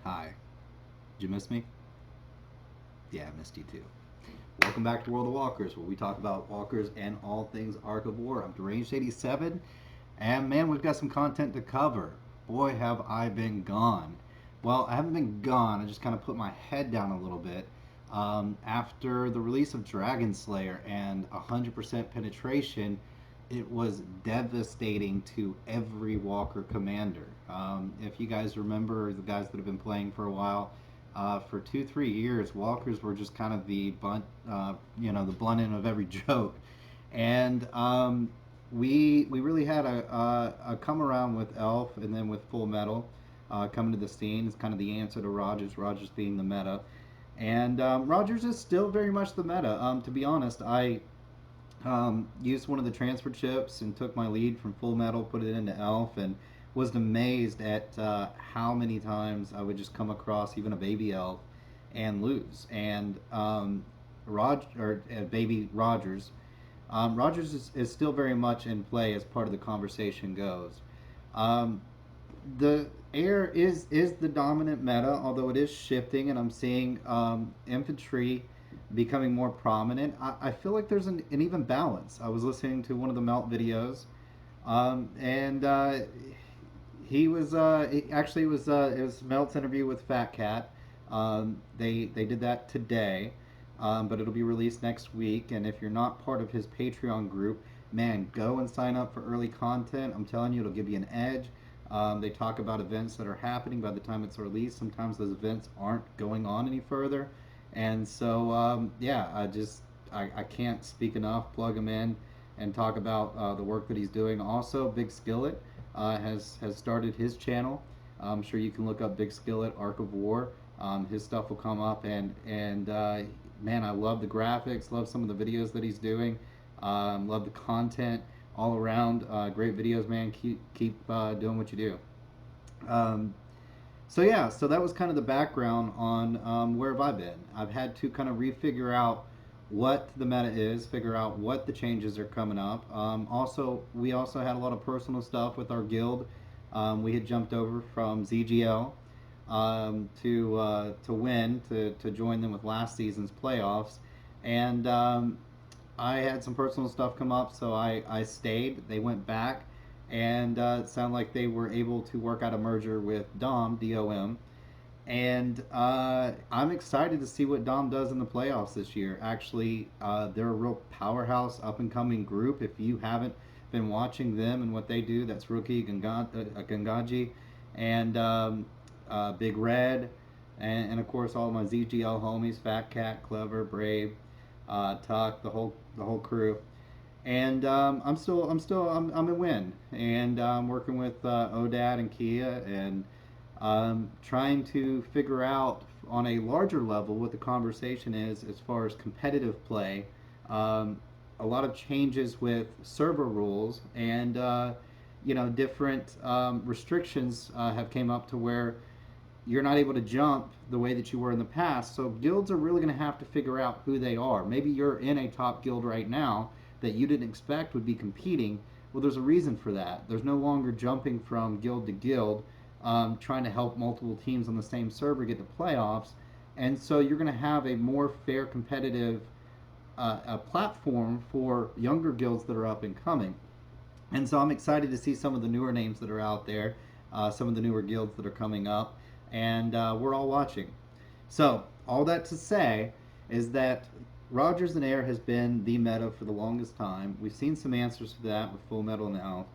Hi. Did you miss me? Yeah, I missed you too. Welcome back to World of Walkers, where we talk about walkers and all things Ark of War. I'm Deranged87, and man, we've got some content to cover. Boy, have I been gone. Well, I haven't been gone, I just kind of put my head down a little bit. After the release of Dragon Slayer and 100% penetration, it was devastating to every Walker commander. If you guys remember, the guys that have been playing for a while, for 3 years, Walkers were just kind of the the blunt end of every joke, and we really had a come around with Elf and then with Full Metal coming to the scene. It's kind of the answer to Rogers. Rogers being the meta, and Rogers is still very much the meta. To be honest, I used one of the transfer chips and took my lead from Full Metal, put it into Elf, and was amazed at how many times I would just come across even a baby Elf and lose. And baby Rogers, Rogers is still very much in play as part of the conversation goes. Um, the air is the dominant meta, although it is shifting, and I'm seeing infantry becoming more prominent. I feel like there's an even balance. I was listening to one of the Melt videos, and he was actually it was Melt's interview with Fat Cat. They did that today, but it'll be released next week. And if you're not part of his Patreon group, man, go and sign up for early content. I'm telling you, it'll give you an edge. They talk about events that are happening by the time it's released. Sometimes those events aren't going on any further, and so yeah, I can't speak enough. Plug him in and talk about the work that he's doing. Also, Big Skillet has started his channel. I'm sure you can look up Big Skillet Ark of War. His stuff will come up, and man, I love the graphics. Love some of the videos that he's doing. Love the content all around. Great videos, man. Keep doing what you do. Um, so yeah, so that was kind of the background on where have I been. I've had to kind of refigure out what the meta is, figure out what the changes are coming up. We also had a lot of personal stuff with our guild. We had jumped over from ZGL to win to join them with last season's playoffs, and I had some personal stuff come up, so I stayed. They went back, and it sounded like they were able to work out a merger with DOM, and I'm excited to see what Dom does in the playoffs this year. Actually, they're a real powerhouse, up and coming group. If you haven't been watching them and what they do, that's Rookie Gangaji and Big Red, and of course all my ZGL homies: Fat Cat, Clever, Brave, Tuck, the whole crew. And I'm in win, and I'm working with Odad and Kia, and trying to figure out on a larger level what the conversation is as far as competitive play. A lot of changes with server rules, and different restrictions have came up to where you're not able to jump the way that you were in the past. So guilds are really going to have to figure out who they are. Maybe you're in a top guild right now that you didn't expect would be competing. Well, there's a reason for that. There's no longer jumping from guild to guild, trying to help multiple teams on the same server get to playoffs. And so you're going to have a more fair, competitive a platform for younger guilds that are up and coming. And so I'm excited to see some of the newer names that are out there, some of the newer guilds that are coming up, and we're all watching. So, all that to say is that Rogers and Air has been the meta for the longest time. We've seen some answers to that with Full Metal now.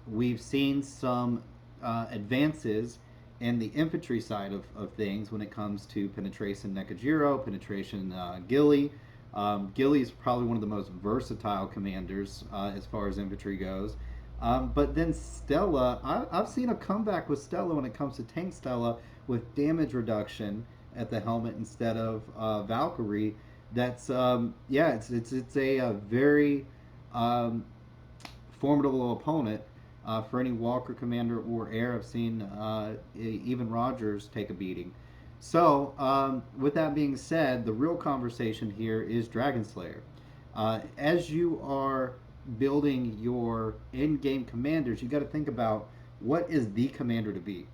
We've seen some advances in the infantry side of things when it comes to penetration Nekajiro, penetration Gilly. Gilly is probably one of the most versatile commanders as far as infantry goes. But then Stella, I've seen a comeback with Stella when it comes to Tank Stella with damage reduction at the helmet instead of Valkyrie. That's yeah, it's a very um, formidable opponent for any Walker commander or air. I've seen even Rogers take a beating. So, with that being said, the real conversation here is Dragon Slayer. As you are building your in-game commanders, you got to think about what is the commander to be.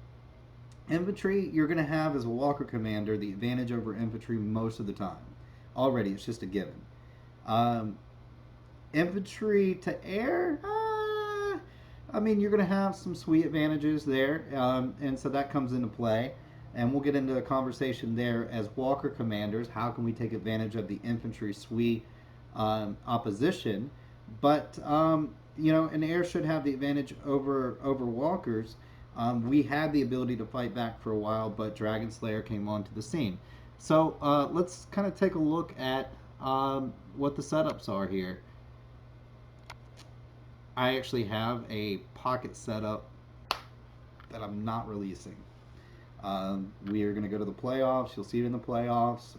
Infantry, you're going to have as a Walker commander the advantage over infantry most of the time. Already, it's just a given. Um, Infantry to air, I mean, you're going to have some sweet advantages there, and so that comes into play. And we'll get into a conversation there as Walker commanders. How can we take advantage of the infantry sweet opposition? But an air should have the advantage over walkers. We had the ability to fight back for a while, but Dragon Slayer came onto the scene. So let's kind of take a look at what the setups are here. I actually have a pocket setup that I'm not releasing. We are going to go to the playoffs. You'll see it in the playoffs.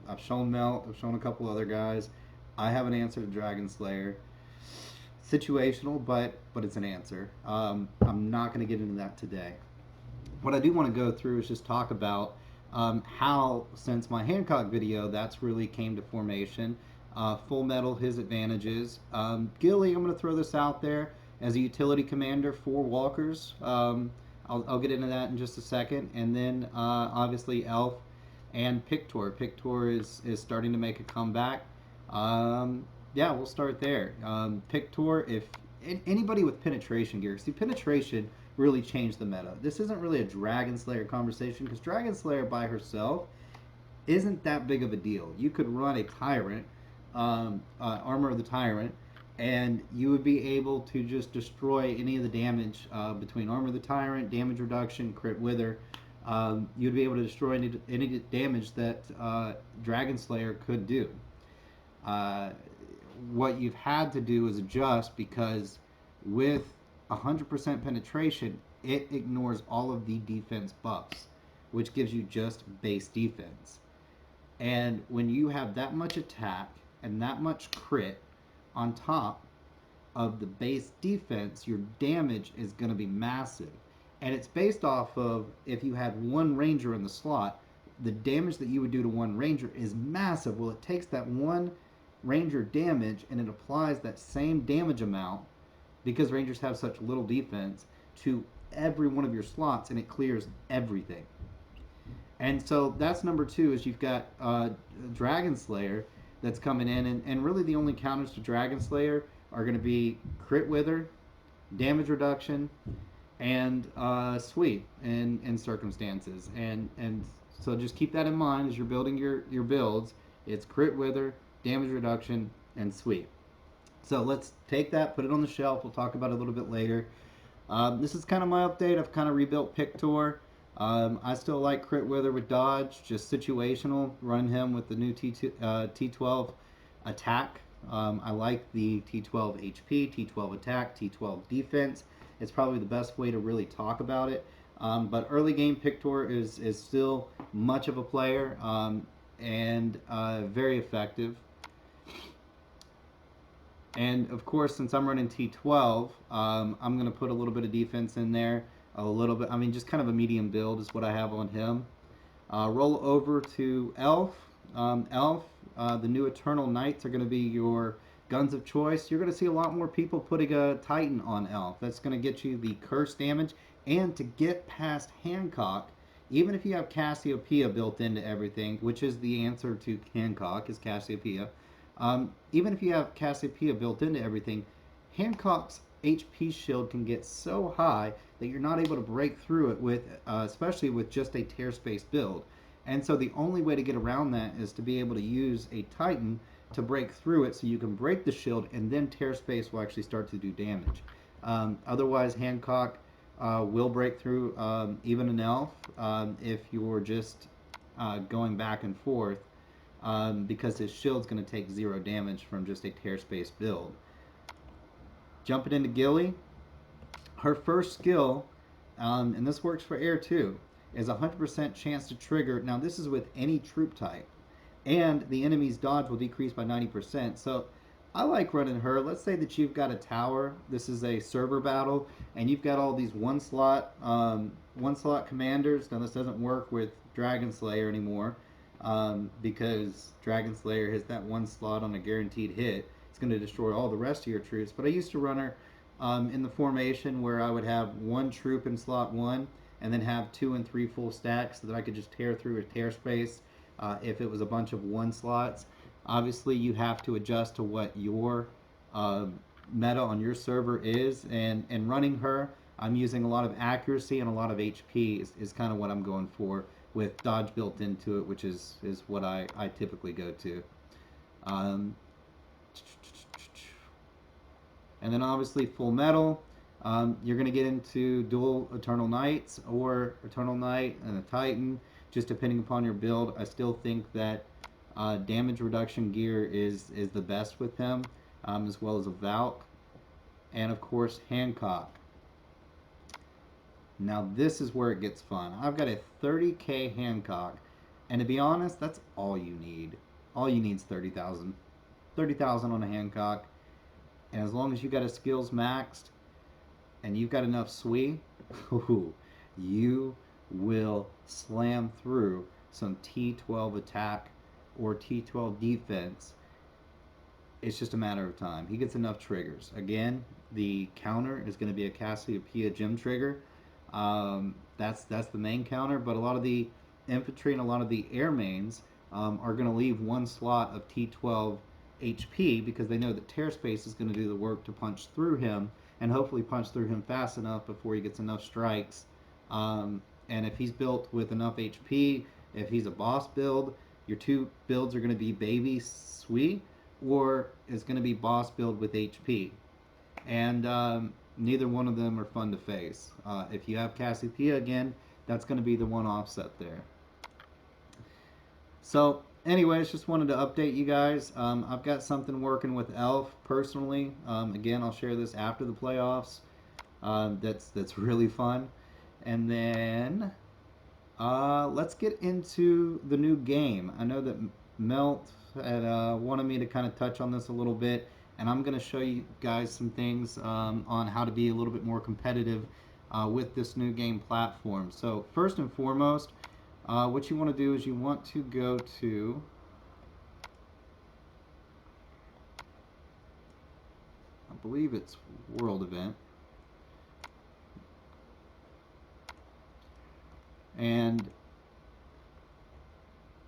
I've shown Melt. I've shown a couple other guys. I have an answer to Dragon Slayer. Situational, but it's an answer. I'm not going to get into that today. What I do want to go through is just talk about how, since my Hancock video, that's really came to formation. Full Metal, his advantages. Gilly, I'm going to throw this out there as a utility commander for walkers. I'll get into that in just a second. And then obviously Elf and Pictor. Pictor is starting to make a comeback. Yeah, we'll start there. Pictor, if anybody with penetration gear, see, penetration really changed the meta. This isn't really a Dragon Slayer conversation because Dragon Slayer by herself isn't that big of a deal. You could run a Tyrant, Armor of the Tyrant, and you would be able to just destroy any of the damage between Armor of the Tyrant, damage reduction, crit wither. You'd be able to destroy any damage that Dragon Slayer could do. What you've had to do is adjust because with 100% penetration, it ignores all of the defense buffs, which gives you just base defense. And when you have that much attack and that much crit on top of the base defense, your damage is going to be massive. And it's based off of if you had one ranger in the slot, the damage that you would do to one ranger is massive. Well, it takes that one ranger damage and it applies that same damage amount because rangers have such little defense to every one of your slots and it clears everything. And so that's number two is you've got Dragon Slayer that's coming in and really the only counters to Dragon Slayer are going to be crit wither, damage reduction, and sweep in circumstances. And so just keep that in mind as you're building your builds. It's crit wither, damage reduction, and sweep. So let's take that, put it on the shelf. We'll talk about it a little bit later. This is kind of my update. I've kind of rebuilt Pictor. I still like crit wither with dodge, just situational. Run him with the new T12 attack. I like the T12 HP, T12 attack, T12 defense. It's probably the best way to really talk about it. But early game Pictor is still much of a player and very effective. And of course, since I'm running T12, I'm going to put a little bit of defense in there. A little bit, I mean, just kind of a medium build is what I have on him. Roll over to Elf. Elf, the new Eternal Knights are going to be your guns of choice. You're going to see a lot more people putting a Titan on Elf. That's going to get you the curse damage. And to get past Hancock, even if you have Cassiopeia built into everything, which is the answer to Hancock, is Cassiopeia. Even if you have Cassiopeia built into everything, Hancock's HP shield can get so high that you're not able to break through it with, especially with just a tear space build. And so the only way to get around that is to be able to use a Titan to break through it so you can break the shield and then tear space will actually start to do damage. Otherwise, Hancock will break through even an elf if you're just going back and forth because his shield's going to take 0 damage from just a tear space build. Jumping into Gilly, her first skill, and this works for air too, is 100% chance to trigger. Now this is with any troop type, and the enemy's dodge will decrease by 90%. So I like running her. Let's say that you've got a tower. This is a server battle, and you've got all these one slot commanders. Now this doesn't work with Dragon Slayer anymore because Dragon Slayer has that one slot on a guaranteed hit. It's going to destroy all the rest of your troops. But I used to run her in the formation where I would have one troop in slot 1 and then have 2 and 3 full stacks so that I could just tear through a tear space if it was a bunch of 1 slots. Obviously, you have to adjust to what your uh, meta on your server is, and running her, I'm using a lot of accuracy and a lot of HP is kind of what I'm going for with dodge built into it, which is what I typically go to. Um, and then obviously Full Metal. You're going to get into dual Eternal Knights or Eternal Knight and a Titan, just depending upon your build. I still think that damage reduction gear is the best with him, as well as a Valk, and of course Hancock. Now this is where it gets fun. I've got a 30k Hancock, and to be honest, that's all you need. All you need is 30,000. 30,000 on a Hancock, and as long as you got his skills maxed and you've got enough SWE, you will slam through some T12 attack or T12 defense. It's just a matter of time. He gets enough triggers. Again, the counter is going to be a Cassiopeia gem trigger. That's the main counter, but a lot of the infantry and a lot of the air mains are going to leave 1 slot of T12 HP because they know that tear space is going to do the work to punch through him and hopefully punch through him fast enough before he gets enough strikes. And if he's built with enough HP, if he's a boss build, your 2 builds are going to be baby SWE, or it's going to be boss build with HP. And neither one of them are fun to face. If you have Cassiopeia again, that's going to be the one offset there. So, anyways, just wanted to update you guys. I've got something working with Elf personally. Again, I'll share this after the playoffs. That's really fun. And then let's get into the new game. I know that Melt had wanted me to kind of touch on this a little bit, and I'm going to show you guys some things on how to be a little bit more competitive with this new game platform. So first and foremost, what you want to do is you want to go to I believe it's World Event, and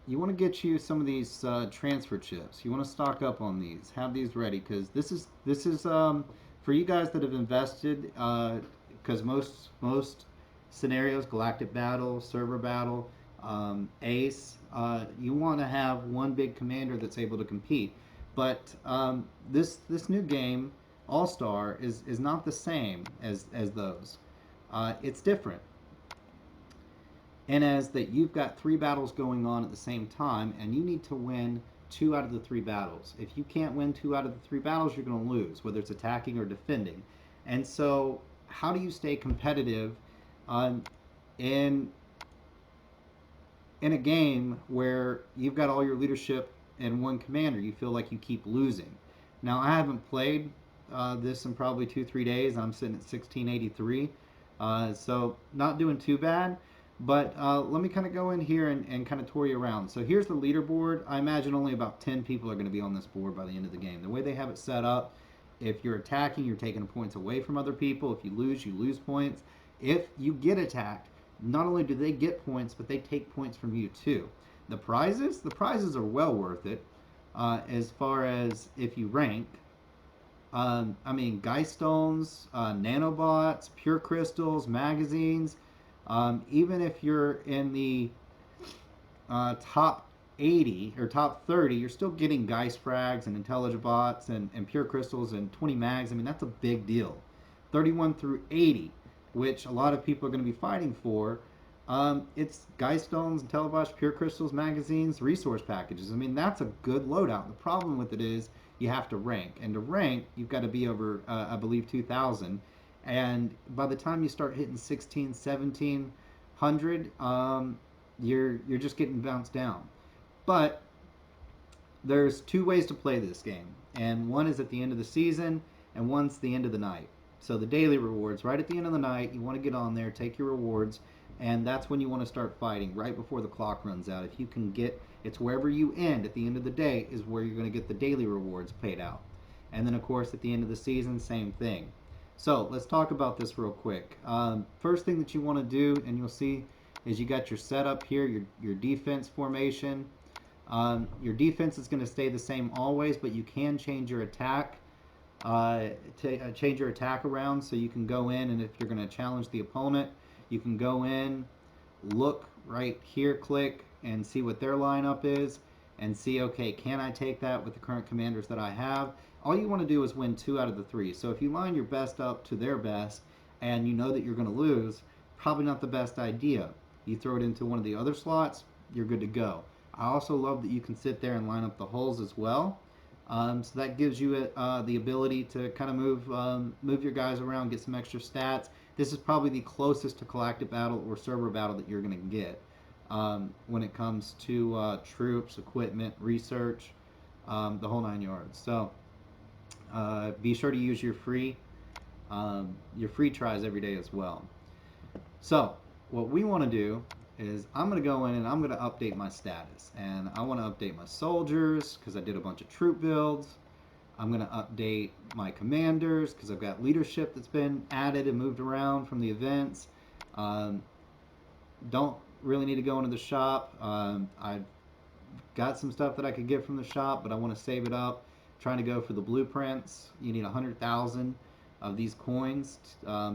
you want to get you some of these transfer chips. You want to stock up on these. Have these ready because this is for you guys that have invested. Because most scenarios, Galactic Battle, Server Battle, Ace, you want to have one big commander that's able to compete. But this new game, All Star, is not the same as those. It's different. And as that you've got 3 battles going on at the same time, and you need to win 2 out of the 3 battles. If you can't win 2 out of the 3 battles, you're going to lose, whether it's attacking or defending. And so, how do you stay competitive in a game where you've got all your leadership in one commander? You feel like you keep losing. Now, I haven't played this in probably 2-3 days. I'm sitting at 1683, so not doing too bad. But let me kind of go in here and kind of tour you around. So here's the leaderboard. I imagine only about 10 people are going to be on this board by the end of the game. The way they have it set up, if you're attacking, you're taking points away from other people. If you lose points. If you get attacked, not only do they get points, but they take points from you too. The prizes are well worth it as far as if you rank. I mean, Geist Stones, nanobots, pure crystals, magazines. Even if you're in the top 80 or top 30, you're still getting Geist frags and intelligent bots and pure crystals and 20 mags. I mean, that's a big deal. 31 through 80, which a lot of people are going to be fighting for. It's Geist Stones, Intellibots, pure crystals, magazines, resource packages. I mean, that's a good loadout. The problem with it is you have to rank. And to rank, you've got to be over, I believe, 2,000. And by the time you start hitting 16, 1700, you're just getting bounced down. But there's 2 ways to play this game, and one is at the end of the season, and one's the end of the night. So the daily rewards, right at the end of the night, you want to get on there, take your rewards, and that's when you want to start fighting, right before the clock runs out. If you can get, it's wherever you end at the end of the day is where you're going to get the daily rewards paid out. And then, of course, at the end of the season, same thing. So let's talk about this real quick. First thing that you want to do, and you'll see, is you got your setup here, your defense formation. Your defense is going to stay the same always, but you can change your attack. Change your attack around so you can go in, and if you're going to challenge the opponent, you can go in, look right here, click, and see what their lineup is, and see, okay, can I take that with the current commanders that I have? All you want to do is win 2 out of the 3. So if you line your best up to their best, and you know that you're going to lose, probably not the best idea. You throw it into one of the other slots, you're good to go. I also love that you can sit there and line up the holes as well. So that gives you the ability to kind of move your guys around, get some extra stats. This is probably the closest to Galactic Battle or Server Battle that you're going to get when it comes to troops, equipment, research, the whole 9 yards. So be sure to use your free tries every day as well. So what we want to do is I'm going to go in and I'm going to update my status. And I want to update my soldiers because I did a bunch of troop builds. I'm going to update my commanders because I've got leadership that's been added and moved around from the events. Don't really need to go into the shop. I've got some stuff that I could get from the shop, but I want to save it up. Trying to go for the blueprints. You need 100,000 of these coins,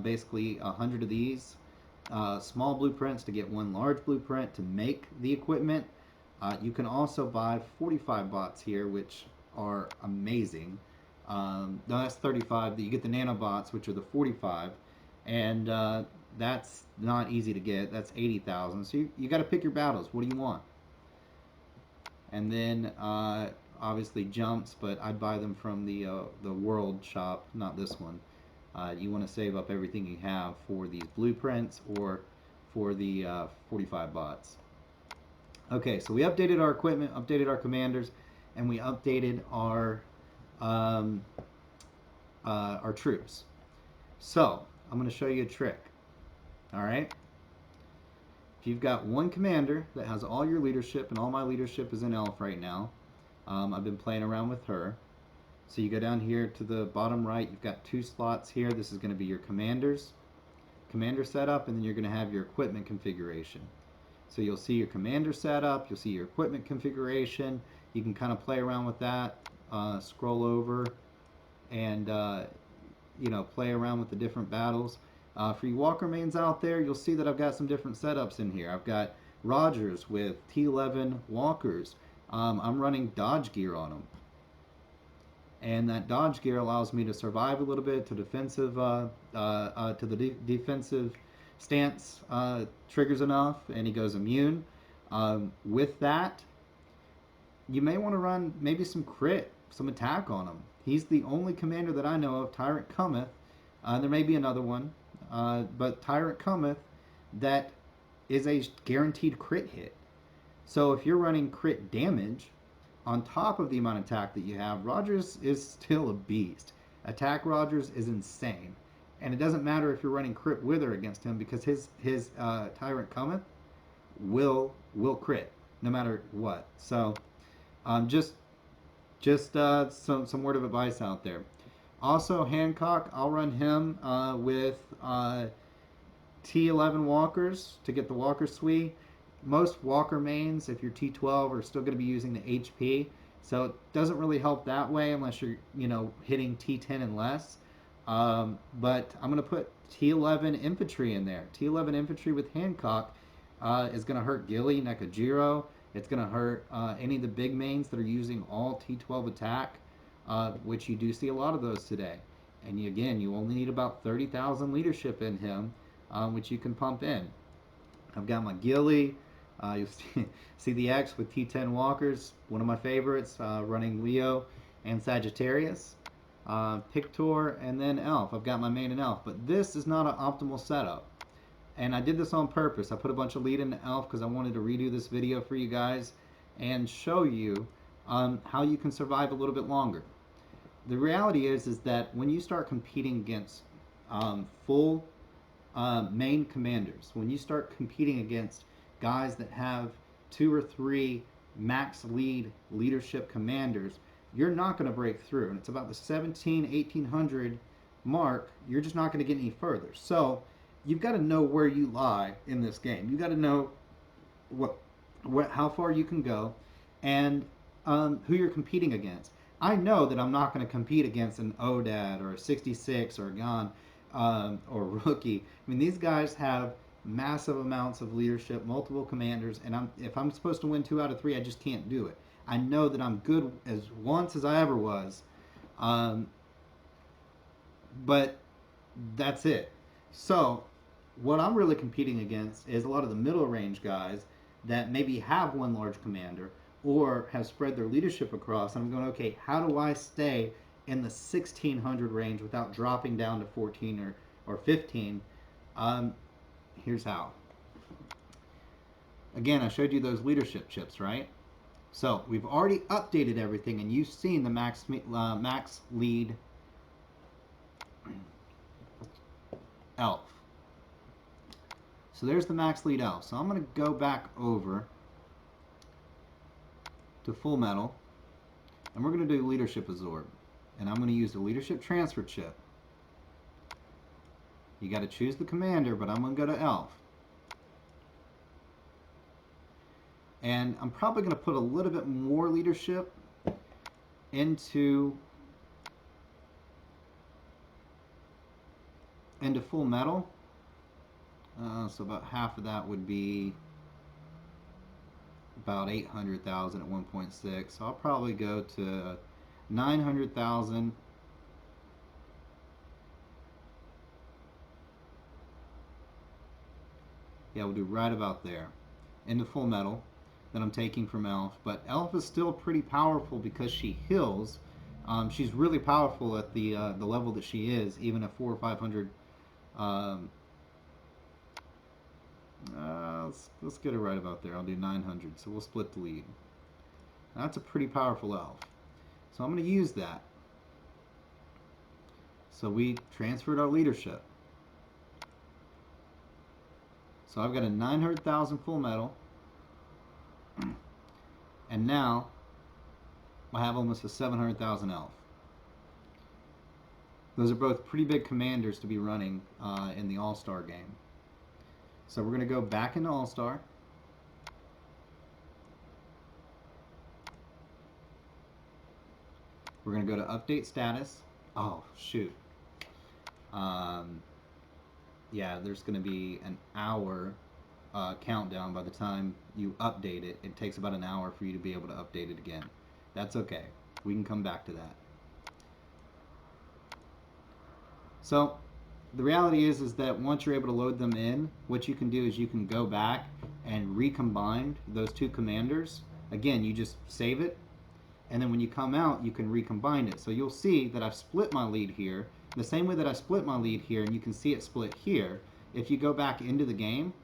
basically 100 of these. Small blueprints to get one large blueprint to make the equipment. You can also buy 45 bots here, which are amazing. No, that's 35. You get the nanobots, which are the 45, and that's not easy to get. That's 80,000. So you got to pick your battles. What do you want? And then obviously jumps, but I'd buy them from the world shop, not this one. You want to save up everything you have for these blueprints or for the 45 bots. Okay, so we updated our equipment, updated our commanders, and we updated our troops. So I'm going to show you a trick. All right. If you've got one commander that has all your leadership, and all my leadership is in Elf right now, I've been playing around with her. So you go down here to the bottom right, you've got 2 slots here. This is going to be your commander setup, and then you're going to have your equipment configuration. So you'll see your commander setup, you'll see your equipment configuration. You can kind of play around with that, scroll over, and play around with the different battles. For you Walker mains out there, you'll see that I've got some different setups in here. I've got Rogers with T11 Walkers. I'm running dodge gear on them. And that dodge gear allows me to survive a little bit to defensive defensive stance triggers enough, and he goes immune. With that, you may want to run maybe some crit, some attack on him. He's the only commander that I know of, Tyrant Cometh. There may be another one, but Tyrant Cometh that is a guaranteed crit hit. So if you're running crit damage on top of the amount of attack that you have, Rogers is still a beast. Attack Rogers is insane. And it doesn't matter if you're running crit wither against him, because his Tyrant Cometh will crit no matter what. So just some word of advice out there. Also, Hancock, I'll run him with T11 walkers to get the walker suite. Most walker mains, if you're T12, are still going to be using the HP, so it doesn't really help that way unless you're hitting T10 and less. But I'm going to put T11 infantry in there. T11 infantry with Hancock is going to hurt Gilly, Nekajiro. It's going to hurt any of the big mains that are using all T12 attack, which you do see a lot of those today. And you only need about 30,000 leadership in him, which you can pump in. I've got my Gilly. You'll see the X with T10 walkers, one of my favorites, running Leo and Sagittarius. Pictor, and then Elf. I've got my main and Elf, but this is not an optimal setup. And I did this on purpose. I put a bunch of lead into Elf because I wanted to redo this video for you guys and show you how you can survive a little bit longer. The reality is that when you start competing against full main commanders, when you start competing against guys that have 2 or 3 max leadership commanders, you're not going to break through. And it's about the 1800 mark, you're just not going to get any further. So you've got to know where you lie in this game. You got to know what, how far you can go, and who you're competing against. I know that I'm not going to compete against an Odad or a 66 or a Gon or Rookie. I mean, these guys have massive amounts of leadership, multiple commanders, and if I'm supposed to win 2 out of 3, I just can't do it. I know that I'm good as once as I ever was, um, but that's it. So, what I'm really competing against is a lot of the middle range guys that maybe have one large commander or have spread their leadership across. And I'm going, okay, how do I stay in the 1600 range without dropping down to 14 or 15? Um, Here's how. Again, I showed you those leadership chips, right? So we've already updated everything, and you've seen the max lead elf. So there's the max lead elf. So I'm going to go back over to full metal, and we're going to do leadership absorb, and I'm going to use the leadership transfer chip. You got to choose the commander, but I'm going to go to elf. And I'm probably going to put a little bit more leadership into full metal. So about half of that would be about 800,000 at 1.6. So I'll probably go to 900,000. Yeah, we'll do right about there. Into full metal that I'm taking from Elf. But Elf is still pretty powerful because she heals. She's really powerful at the level that she is, even at 400 or 500. Let's get it right about there. I'll do 900. So we'll split the lead. That's a pretty powerful elf. So I'm going to use that. So we transferred our leadership. So I've got a 900,000 full metal. And now I have almost a 700,000 elf. Those are both pretty big commanders to be running in the All-Star game. So we're going to go back into All-Star. We're going to go to update status. Oh, shoot. Yeah, there's going to be an hour countdown by the time you update it. It takes about an hour for you to be able to update it again. That's okay. We can come back to that. So the reality is that once you're able to load them in, what you can do is you can go back and recombine those two commanders. Again, you just save it, and then when you come out, you can recombine it. So you'll see that I've split my lead here the same way that I split my lead here, and you can see it split here. If you go back into the game,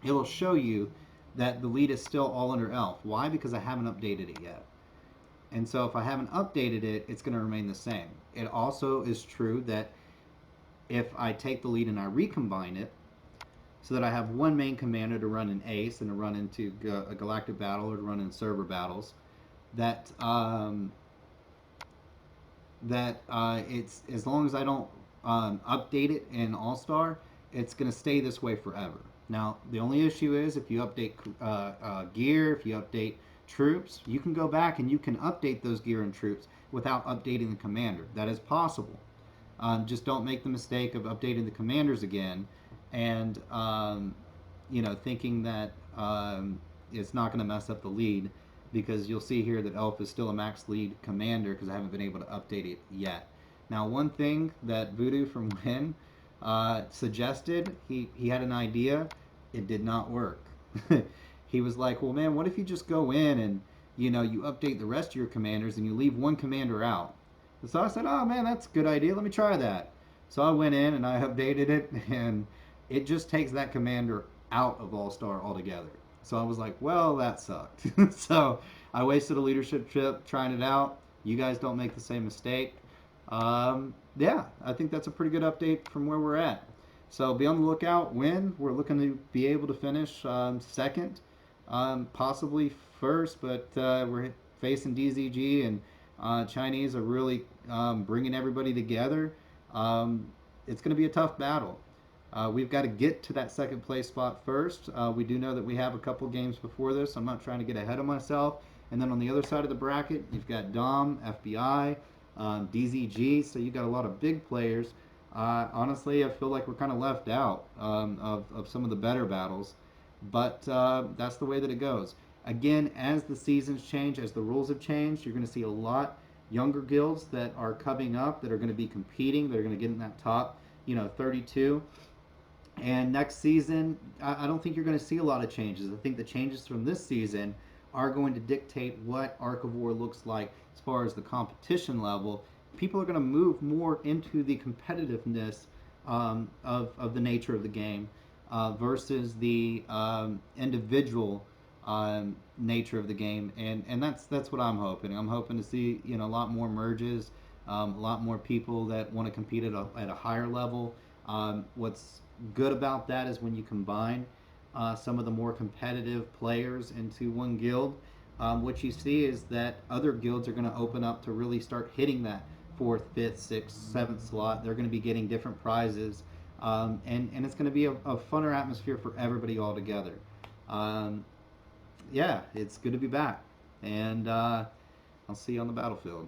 it will show you that the lead is still all under elf. Why? Because I haven't updated it yet. And so if I haven't updated it, it's going to remain the same. It also is true that if I take the lead and I recombine it, so that I have one main commander to run an ace and to run into a galactic battle or to run in server battles, that it's, as long as I don't update it in All-Star, it's going to stay this way forever. Now, the only issue is if you update gear, if you update troops, you can go back and you can update those gear and troops without updating the commander. That is possible. Just don't make the mistake of updating the commanders again and thinking that it's not going to mess up the lead, because you'll see here that elf is still a max lead commander because I haven't been able to update it yet. Now, one thing that Voodoo from Win suggested, he had an idea. It did not work. He was like, well, man, what if you just go in and you update the rest of your commanders and you leave one commander out? And so I said, oh man, that's a good idea, let me try that. So I went in and I updated it, and it just takes that commander out of All-Star altogether. So I was like, well, that sucked. So I wasted a leadership chip trying it out. You guys don't make the same mistake. Yeah, I think that's a pretty good update from where we're at. So be on the lookout. When we're looking to be able to finish second, possibly first, but we're facing DZG, and Chinese are really bringing everybody together. Um, it's going to be a tough battle. We've got to get to that second place spot first. We do know that we have a couple games before this. I'm not trying to get ahead of myself. And then on the other side of the bracket, you've got Dom, FBI, DZG. So you've got a lot of big players. Honestly, I feel like we're kind of left out of some of the better battles. But that's the way that it goes. Again, as the seasons change, as the rules have changed, you're going to see a lot younger guilds that are coming up that are going to be competing. They're going to get in that top, 32. And next season, I don't think you're going to see a lot of changes. I think the changes from this season are going to dictate what Ark of War looks like as far as the competition level. People are going to move more into the competitiveness of the nature of the game versus the individual nature of the game, and that's what I'm hoping. I'm hoping to see a lot more merges, a lot more people that want to compete at a higher level. What's good about that is when you combine some of the more competitive players into one guild, what you see is that other guilds are going to open up to really start hitting that fourth, fifth, sixth, seventh slot. They're going to be getting different prizes, and it's going to be a funner atmosphere for everybody all together. Um, yeah, it's good to be back, and I'll see you on the battlefield.